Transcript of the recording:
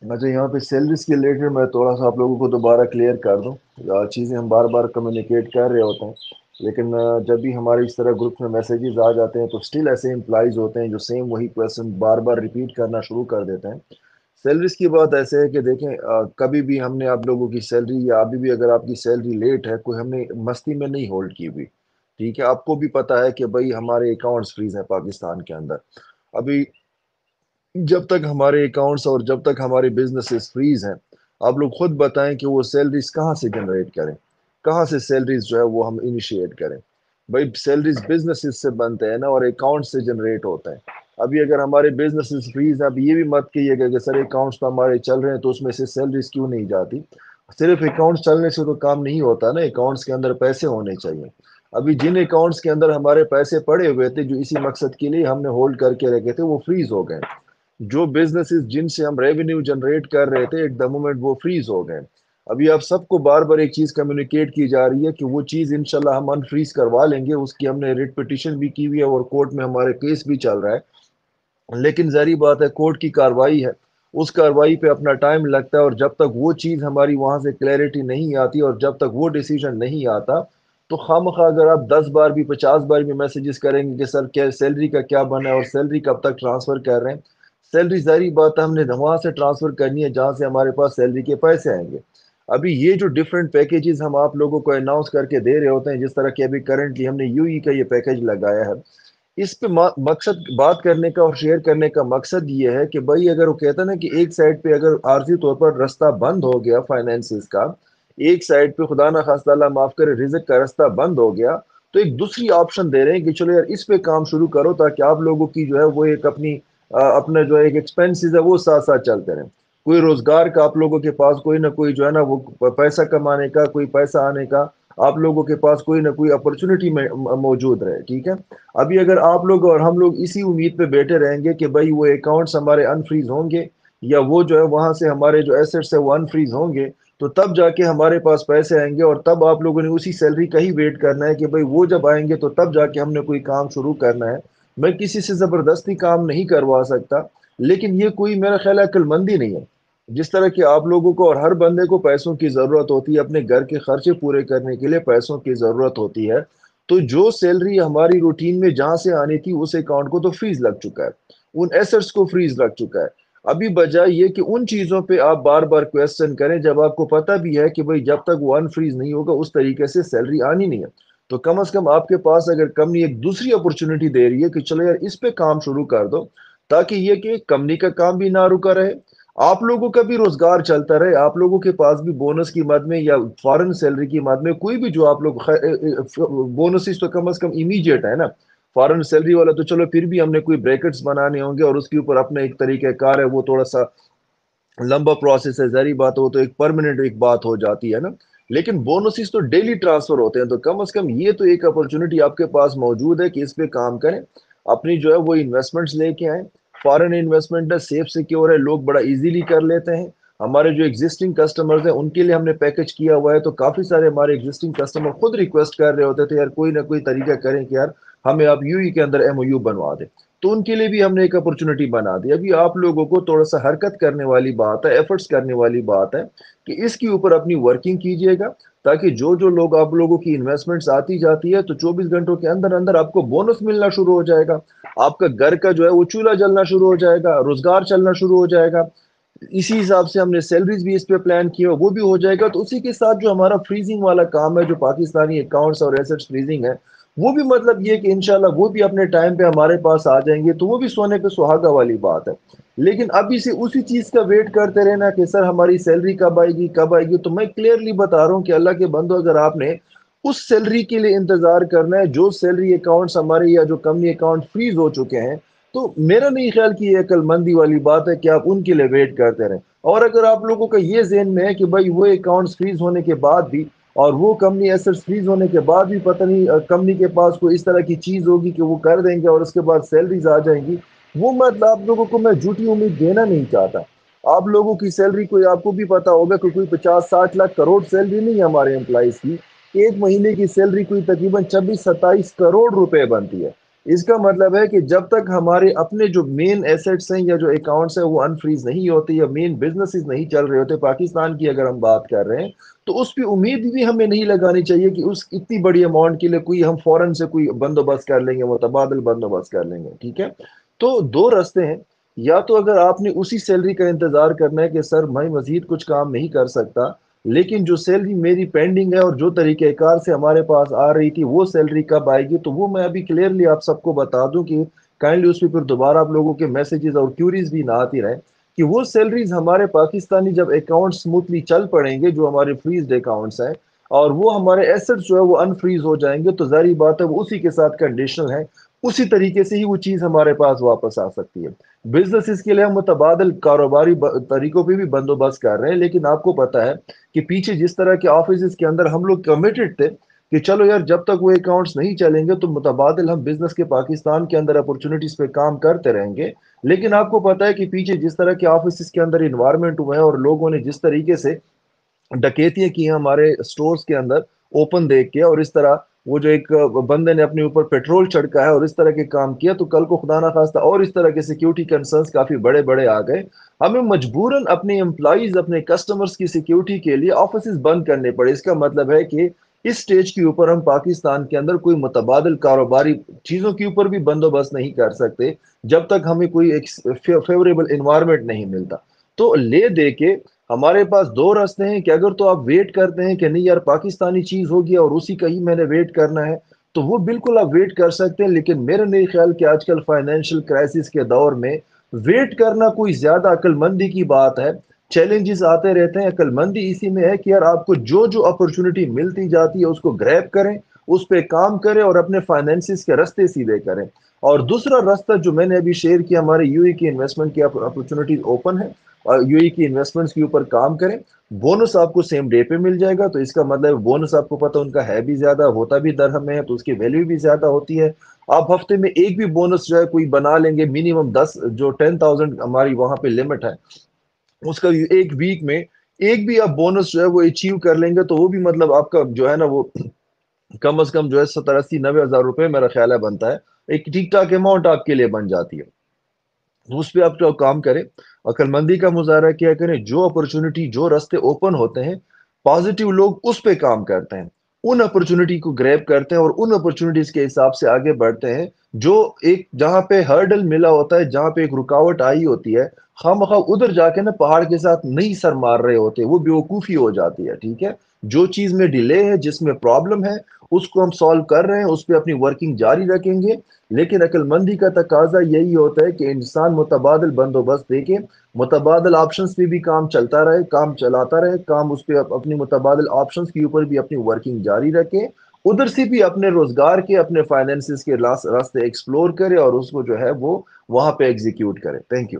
अच्छा, यहाँ पे सैलरीज के रिलेटेड मैं थोड़ा सा आप लोगों को दोबारा क्लियर कर दूँ। चीज़ें हम बार बार कम्युनिकेट कर रहे होते हैं, लेकिन जब भी हमारे इस तरह ग्रुप में मैसेजेस आ जाते हैं तो स्टिल ऐसे एम्प्लॉइज़ होते हैं जो सेम वही क्वेश्चन बार बार रिपीट करना शुरू कर देते हैं। सैलरीज की बात ऐसे है कि देखें, कभी भी हमने आप लोगों की सैलरी या अभी भी अगर आपकी सैलरी लेट है, कोई हमने मस्ती में नहीं होल्ड की हुई। ठीक है, आपको भी पता है कि भाई हमारे अकाउंट्स फ्रीज हैं पाकिस्तान के अंदर। अभी जब तक हमारे अकाउंट्स और जब तक हमारे बिजनेसेस फ्रीज हैं, आप लोग खुद बताएं कि वो सैलरीज कहाँ से जनरेट करें, कहाँ से सैलरीज जो है वो हम इनिशिएट करें। भाई सैलरीज बिजनेसेस से बनते हैं ना, और अकाउंट से जनरेट होता है। अभी अगर हमारे बिजनेसेस फ्रीज हैं, अब ये भी मत कहिएगा कि सर अकाउंट्स तो हमारे चल रहे हैं तो उसमें से सैलरीज क्यों नहीं जाती। सिर्फ अकाउंट्स चलने से तो काम नहीं होता ना, अकाउंट्स के अंदर पैसे होने चाहिए। अभी जिन अकाउंट्स के अंदर हमारे पैसे पड़े हुए थे जो इसी मकसद के लिए हमने होल्ड करके रखे थे, वो फ्रीज हो गए। जो बिजनेसेस जिनसे हम रेवेन्यू जनरेट कर रहे थे एट द मोमेंट वो फ्रीज हो गए। अभी आप सबको बार बार एक चीज कम्युनिकेट की जा रही है कि वो चीज इंशाल्लाह हम अनफ्रीज करवा लेंगे, उसकी हमने रिट पिटिशन भी की हुई है और कोर्ट में हमारे केस भी चल रहा है। लेकिन जारी बात है, कोर्ट की कार्रवाई है, उस कार्रवाई पे अपना टाइम लगता है, और जब तक वो चीज हमारी वहां से क्लैरिटी नहीं आती और जब तक वो डिसीजन नहीं आता, तो खामखा अगर आप 10 बार भी 50 बार भी मैसेजेस करेंगे कि सर क्या सैलरी का क्या बना है और सैलरी कब तक ट्रांसफर कर रहे हैं, सैलरी जारी बात है हमने वहां से ट्रांसफर करनी है जहां से हमारे पास सैलरी के पैसे आएंगे। अभी ये जो डिफरेंट पैकेजेस हम आप लोगों को अनाउंस करके दे रहे होते हैं, जिस तरह के अभी करंटली हमने यूई का ये पैकेज लगाया है, इस पे मकसद बात करने का और शेयर करने का मकसद ये है कि भाई अगर वो कहता है ना कि एक साइड पे अगर आर्जी तौर पर रास्ता बंद हो गया फाइनेंसिस का, एक साइड पे खुदा ना खास्ता अल्लाह माफ करे रिज्क का रास्ता बंद हो गया, तो एक दूसरी ऑप्शन दे रहे हैं कि चलो यार इस पे काम शुरू करो ताकि आप लोगों की जो है वो एक अपनी अपना जो एक एक्सपेंसेस है वो साथ साथ चलते रहे। कोई रोजगार का आप लोगों के पास कोई ना कोई जो है ना वो पैसा कमाने का, कोई पैसा आने का आप लोगों के पास कोई ना कोई अपॉर्चुनिटी में मौजूद रहे। ठीक है, अभी अगर आप लोग और हम लोग इसी उम्मीद पे बैठे रहेंगे कि भाई वो अकाउंट्स हमारे अनफ्रीज होंगे या वो जो है वहां से हमारे जो एसेट्स है वो अनफ्रीज होंगे, तो तब जाके हमारे पास पैसे आएंगे और तब आप लोगों ने उसी सैलरी का ही वेट करना है कि भाई वो जब आएंगे तो तब जाके हमने कोई काम शुरू करना है। मैं किसी से जबरदस्ती काम नहीं करवा सकता, लेकिन ये कोई मेरा ख्याल है अक्लमंदी नहीं है। जिस तरह कि आप लोगों को और हर बंदे को पैसों की जरूरत होती है, अपने घर के खर्चे पूरे करने के लिए पैसों की जरूरत होती है, तो जो सैलरी हमारी रूटीन में जहां से आनी थी उस अकाउंट को तो फ्रीज लग चुका है, उन एसेट्स को फ्रीज लग चुका है। अभी बजाय ये कि उन चीजों पे आप बार बार क्वेश्चन करें जब आपको पता भी है कि भाई जब तक वो अनफ्रीज नहीं होगा उस तरीके से सैलरी आनी नहीं है, तो कम से कम आपके पास अगर कंपनी एक दूसरी अपॉर्चुनिटी दे रही है कि चलो यार इस पे काम शुरू कर दो, ताकि ये कि कंपनी का काम भी ना रुका रहे, आप लोगों का भी रोजगार चलता रहे, आप लोगों के पास भी बोनस की मद में या फॉरेन सैलरी की मद में कोई भी जो आप लोग बोनसेस तो कम से कम इमीडिएट है ना। फॉरेन सैलरी वाला तो चलो फिर भी हमने कोई ब्रैकेट्स बनाने होंगे और उसके ऊपर अपना एक तरीका कार है, वो थोड़ा सा लंबा प्रोसेस है, जहरी बात हो तो एक परमानेंट एक बात हो जाती है ना। लेकिन बोनसेस तो डेली ट्रांसफर होते हैं, तो कम से कम ये तो एक अपॉर्चुनिटी आपके पास मौजूद है कि इस पे काम करें, अपनी जो है वो इन्वेस्टमेंट्स लेके आए। फॉरेन इन्वेस्टमेंट है, सेफ सिक्योर है, लोग बड़ा इजीली कर लेते हैं। हमारे जो एग्जिस्टिंग कस्टमर्स हैं उनके लिए हमने पैकेज किया हुआ है, तो काफी सारे हमारे एग्जिस्टिंग कस्टमर खुद रिक्वेस्ट कर रहे होते थे यार कोई ना कोई तरीका करें कि यार हमें आप यूई के अंदर एमओयू बनवा दें, तो उनके लिए भी हमने एक अपॉर्चुनिटी बना दी। अभी आप लोगों को थोड़ा सा हरकत करने वाली बात है, एफर्ट्स करने वाली बात है कि इसके ऊपर अपनी वर्किंग कीजिएगा, ताकि जो जो लोग आप लोगों की इन्वेस्टमेंट्स आती जाती है तो 24 घंटों के अंदर अंदर आपको बोनस मिलना शुरू हो जाएगा, आपका घर का जो है वो चूल्हा जलना शुरू हो जाएगा, रोजगार चलना शुरू हो जाएगा। इसी हिसाब से हमने सैलरीज भी इस पे प्लान किया, वो भी हो जाएगा। तो उसी के साथ जो हमारा फ्रीजिंग वाला काम है, जो पाकिस्तानी अकाउंट्स और एसेट्स फ्रीजिंग है, वो भी मतलब ये कि इंशाल्लाह वो भी अपने टाइम पे हमारे पास आ जाएंगे, तो वो भी सोने पे सुहागा वाली बात है। लेकिन अभी से उसी चीज का वेट करते रहना कि सर हमारी सैलरी कब आएगी कब आएगी, तो मैं क्लियरली बता रहा हूँ कि अल्लाह के बंदो अगर आपने उस सैलरी के लिए इंतजार करना है जो सैलरी अकाउंट्स हमारे या जो कंपनी अकाउंट फ्रीज हो चुके हैं, तो मेरा नहीं ख्याल कि ये अक्लमंदी वाली बात है कि आप उनके लिए वेट करते रहें। और अगर आप लोगों का ये ज़हन में है कि भाई वो अकाउंट्स फ्रीज होने के बाद भी और वो कंपनी एसेट्स फ्रीज होने के बाद भी पता नहीं कंपनी के पास कोई इस तरह की चीज़ होगी कि वो कर देंगे और उसके बाद सैलरीज आ जाएंगी, वो मतलब आप लोगों को मैं झूठी उम्मीद देना नहीं चाहता। आप लोगों की सैलरी कोई आपको भी पता होगा कि कोई 50-60 लाख करोड़ सैलरी नहीं है हमारे एम्प्लॉइज की। एक महीने की सैलरी कोई तकरीबन 26-27 करोड़ रुपए बनती है। اس کا مطلب ہے کہ جب تک ہمارے اپنے جو مین ایسٹس ہیں یا جو اکاؤنٹس ہیں وہ انفریز نہیں ہوتے یا مین بزنسز نہیں چل رہے ہوتے، پاکستان کی اگر ہم بات کر رہے ہیں، تو اس پہ امید بھی ہمیں نہیں لگانی چاہیے کہ اس اتنی بڑی اماؤنٹ کے لیے کوئی ہم فوراً سے کوئی بندوبست کر لیں گے، متبادل بندوبست کر لیں گے، ٹھیک ہے؟ تو دو راستے ہیں، یا تو اگر آپ نے اسی سیلری کا انتظار کرنا ہے کہ سر میں مزید کچھ کام نہیں کر سکتا، لیکن جو سیلری میری پینڈنگ ہے اور جو طریقہ کار سے ہمارے پاس آ رہی تھی وہ سیلری کب آئے گی، تو وہ میں ابھی کلیئرلی آپ سب کو بتا دوں کہ کائنڈلی اس پہ پھر دوبارہ آپ لوگوں کے میسیجز اور کیوریز بھی نہ آتی رہے، کہ وہ سیلریز ہمارے پاکستانی جب اکاؤنٹ سموتھلی چل پڑیں گے، جو ہمارے فریزڈ اکاؤنٹس ہیں، اور وہ ہمارے ایسٹس جو ہے وہ انفریز ہو جائیں گے، تو ظاہری بات ہے وہ اسی کے ساتھ کنڈیشنل ہے، اسی طریقے سے ہی وہ چیز ہمارے پاس واپس آ سکتی ہے۔ بزنس اس کے لیے ہم متبادل کاروباری طریقوں پہ بھی بندوبست کر رہے ہیں، لیکن آپ کو پتا ہے کہ پیچھے جس طرح کے آفیسز کے اندر ہم لوگ کمیٹڈ تھے کہ چلو یار جب تک وہ اکاؤنٹس نہیں چلیں گے تو متبادل ہم بزنس کے پاکستان کے اندر اپورچونٹیز پہ کام کرتے رہیں گے، لیکن آپ کو پتا ہے کہ پیچھے جس طرح کے آفیسز کے اندر انوائرمنٹ ہوئے ہیں اور لوگوں نے جس طریقے سے ڈکیتیاں کی ہیں ہمارے سٹورز کے اندر اوپن دیکھ کے، اور اس طرح وہ جو ایک بندے نے اپنے اوپر پیٹرول چھڑکا ہے اور اس طرح کے کام کیا، تو کل کو خدا نہ خواستہ اور اس طرح کے سیکیورٹی کنسرنز کافی بڑے بڑے آ گئے، ہمیں مجبوراً اپنے امپلائیز اپنے کسٹمرز کی سیکیورٹی کے لیے آفیسز بند کرنے پڑے۔ اس کا مطلب ہے کہ اس سٹیج کے اوپر ہم پاکستان کے اندر کوئی متبادل کاروباری چیزوں کے اوپر بھی بندوبست نہیں کر سکتے جب تک ہمیں کوئی ایک فیوریبل انوائرمنٹ نہیں ملتا۔ تو لے دے کے ہمارے پاس دو راستے ہیں کہ اگر تو آپ ویٹ کرتے ہیں کہ نہیں یار پاکستانی چیز ہوگی اور اسی کا ہی میں نے ویٹ کرنا ہے، تو وہ بالکل آپ ویٹ کر سکتے ہیں، لیکن میرا نہیں خیال کہ آج کل فائنینشیل کرائسس کے دور میں ویٹ کرنا کوئی زیادہ عقل مندی کی بات ہے۔ چیلنجز آتے رہتے ہیں، عقل مندی اسی میں ہے کہ یار آپ کو جو جو اپرچونٹی ملتی جاتی ہے اس کو گریب کریں، اس پہ کام کریں اور اپنے فائنینسز کے راستے سیدھے کریں۔ اور دوسرا راستہ جو میں نے ابھی شیئر کیا، ہمارے یو اے کی انویسٹمنٹ کی اپرچونٹیز اوپن ہے، اور یو اے کی انویسٹمنٹس کے اوپر کام کریں، بونس آپ کو سیم ڈے پہ مل جائے گا، تو اس کا مطلب بونس آپ کو پتہ ان کا ہے بھی زیادہ، ہوتا بھی درہم میں ہے، تو اس کی ویلیو بھی زیادہ ہوتی ہے۔ آپ ہفتے میں ایک بھی بونس جو ہے کوئی بنا لیں گے، منیمم 10 جو 10,000 ہماری وہاں پہ لمٹ ہے، اس کا ایک ویک میں ایک بھی آپ بونس جو ہے وہ اچیو کر لیں گے، تو وہ بھی مطلب آپ کا جو ہے نا وہ کم از کم جو ہے 70-80-90 ہزار روپے میرا خیال ہے بنتا ہے، ایک ٹھیک ٹھاک اماؤنٹ آپ کے لیے بن جاتی ہے۔ اس پہ آپ جو کام کریں، عقل مندی کا مظاہرہ کیا کریں، جو اپرچونٹی جو راستے اوپن ہوتے ہیں پازیٹیو لوگ اس پہ کام کرتے ہیں، ان اپرچونٹی کو گریب کرتے ہیں اور ان اپرچونٹیز کے حساب سے آگے بڑھتے ہیں، جو ایک جہاں پہ ہرڈل ملا ہوتا ہے، جہاں پہ ایک رکاوٹ آئی ہوتی ہے، خواہ مخواہ ادھر جا کے نا پہاڑ کے ساتھ نہیں سر مار رہے ہوتے، وہ بیوقوفی ہو جاتی ہے، ٹھیک ہے؟ جو چیز میں ڈیلے ہے، جس میں پرابلم ہے، اس کو ہم سالو کر رہے ہیں، اس پہ اپنی ورکنگ جاری رکھیں گے، لیکن عقل مندی کا تقاضا یہی ہوتا ہے کہ انسان متبادل بندوبست دے کے متبادل آپشنز پہ بھی کام چلتا رہے، کام چلاتا رہے، کام اس پہ اپنی متبادل آپشنز کے اوپر بھی اپنی ورکنگ جاری رکھے، ادھر سے بھی اپنے روزگار کے اپنے فائنینسز کے راستے ایکسپلور کرے اور اس کو جو ہے وہ وہاں پہ ایگزیکیوٹ کرے۔ Thank you.